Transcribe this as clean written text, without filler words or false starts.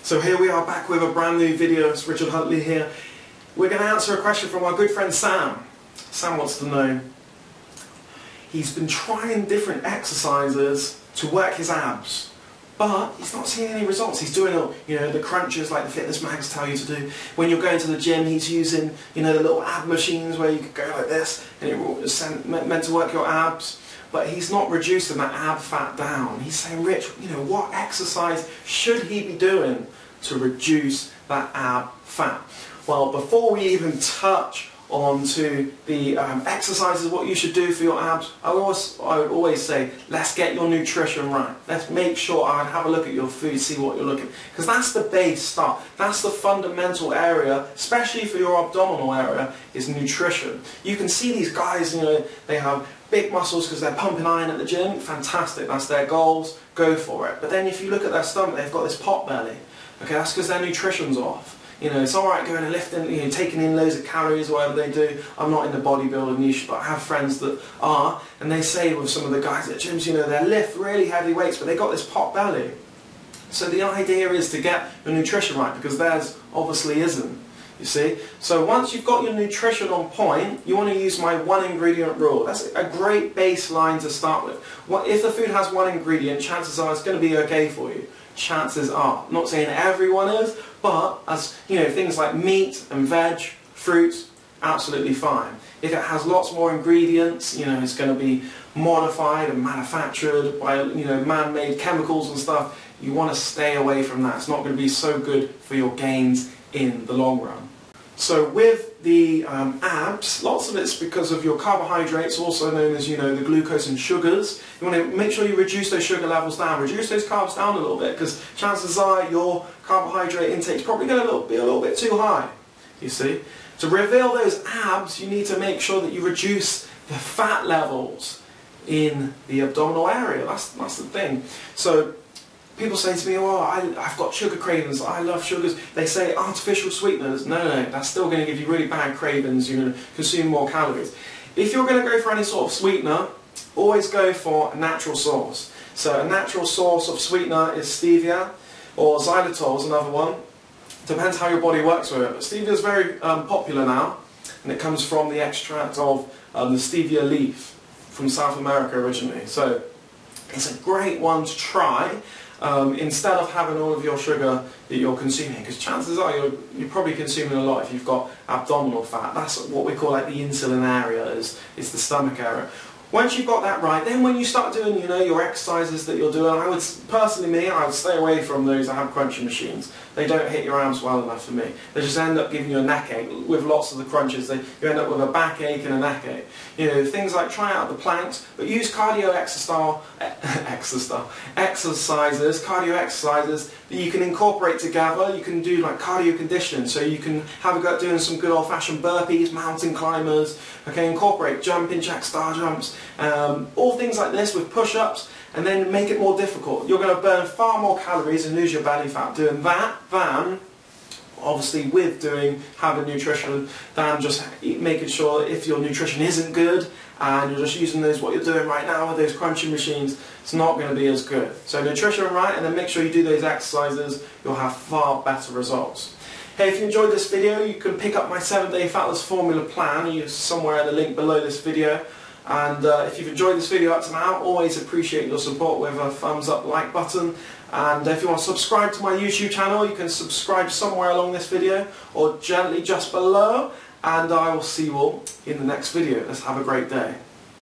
So here we are back with a brand new video. It's Richard Huntley here. We're going to answer a question from our good friend Sam. Sam wants to know, he's been trying different exercises to work his abs, but he's not seeing any results.'s doing the crunches like the fitness mags tell you to do. When you're going to the gym, he's using the little ab machines where you could go like this and it's meant to work your abs. But he's not reducing that ab fat down. He's saying, Rich, what exercise should he be doing to reduce that ab fat? Well, before we even touch onto the exercises, what you should do for your abs, I would always say, let's get your nutrition right. Let's make sure I'd have a look at your food, see what you're looking. Because that's the base start. That's the fundamental area, especially for your abdominal area, is nutrition. You can see these guys, they have big muscles because they're pumping iron at the gym. Fantastic, that's their goals, go for it. But then if you look at their stomach, they've got this pot belly. Okay, that's because their nutrition's off. It's alright going and lifting, taking in loads of calories or whatever they do. I'm not in the bodybuilding niche, but I have friends that are, and they say with some of the guys at gyms, they lift really heavy weights, but they got this pot belly. So the idea is to get your nutrition right, because theirs obviously isn't. You see? So once you've got your nutrition on point, you want to use my one ingredient rule. That's a great baseline to start with. If the food has one ingredient, chances are it's going to be okay for you. Chances are. I'm not saying everyone is, but as things like meat and veg, fruits, absolutely fine. If it has lots more ingredients, it's going to be modified and manufactured by man-made chemicals and stuff. You want to stay away from that. It's not going to be so good for your gains in the long run. So with the abs, lots of it's because of your carbohydrates, also known as the glucose and sugars. You want to make sure you reduce those sugar levels down, reduce those carbs down a little bit, because chances are your carbohydrate intake is probably going to be a little bit too high. You see, to reveal those abs, you need to make sure that you reduce the fat levels in the abdominal area. That's the thing. So people say to me, oh, I've got sugar cravings, I love sugars. They say artificial sweeteners. No, that's still going to give you really bad cravings. You're going to consume more calories. If you're going to go for any sort of sweetener, always go for a natural source. So a natural source of sweetener is stevia, or xylitol is another one. Depends how your body works with it. But stevia is very popular now, and it comes from the extract of the stevia leaf from South America originally. So it's a great one to try. Instead of having all of your sugar that you're consuming, because chances are you're probably consuming a lot if you've got abdominal fat. That's what we call like the insulin area, is the stomach area. Once you've got that right, then when you start doing your exercises that you're doing, I would stay away from those ab crunching machines. They don't hit your arms well enough for me. They just end up giving you a neck ache. With lots of the crunches, you end up with a backache and a neck ache. Things like try out the planks, but use cardio exercises that you can incorporate together. You can do like cardio conditioning, so you can have a go at doing some good old-fashioned burpees, mountain climbers. Okay, incorporate jumping jacks, star jumps, all things like this with push-ups, and then make it more difficult. You're going to burn far more calories and lose your belly fat doing that than, obviously, with having nutrition, than just making sure if your nutrition isn't good and you're just using what you're doing right now with those crunching machines, it's not going to be as good. So nutrition right, and then make sure you do those exercises, you'll have far better results. Hey, if you enjoyed this video, you can pick up my 7-Day Fat Loss Formula Plan. It's somewhere in the link below this video. And if you've enjoyed this video up to now, always appreciate your support with a thumbs up, like button. And if you want to subscribe to my YouTube channel, you can subscribe somewhere along this video or gently just below. And I will see you all in the next video. Let's have a great day.